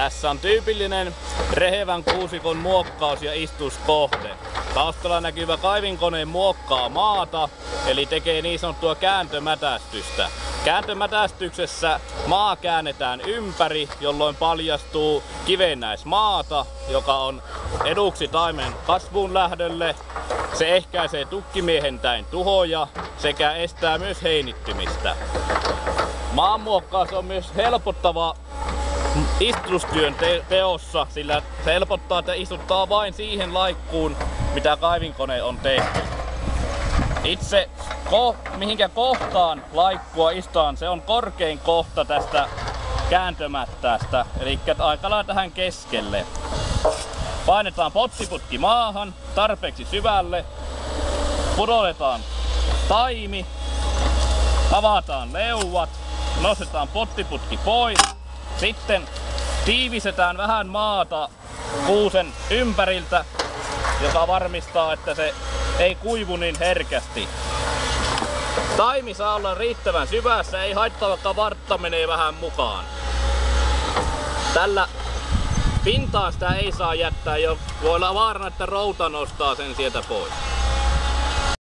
Tässä on tyypillinen rehevän kuusikon muokkaus- ja istuskohde. Taustalla näkyvä kaivinkone muokkaa maata, eli tekee niin sanottua kääntömätästystä. Kääntömätästyksessä maa käännetään ympäri, jolloin paljastuu kivennäismaata, joka on eduksi taimen kasvuun lähdölle. Se ehkäisee tukkimiehentäin tuhoja sekä estää myös heinittymistä. Maanmuokkaus on myös helpottava istutustyön teossa, sillä se helpottaa, että istuttaa vain siihen laikkuun, mitä kaivinkone on tehty. Itse mihinkä kohtaan laikkua istutaan, se on korkein kohta tästä kääntömättästä, eli aika lailla tähän keskelle. Painetaan pottiputki maahan tarpeeksi syvälle, pudotetaan taimi, avataan leuat, nostetaan pottiputki pois. Sitten tiivistetään vähän maata kuusen ympäriltä, joka varmistaa, että se ei kuivu niin herkästi. Taimi saa olla riittävän syvässä, ei haittaa vaikka vartta menee vähän mukaan. Tällä pintaan sitä ei saa jättää, jo voi olla vaarana, että routa nostaa sen sieltä pois.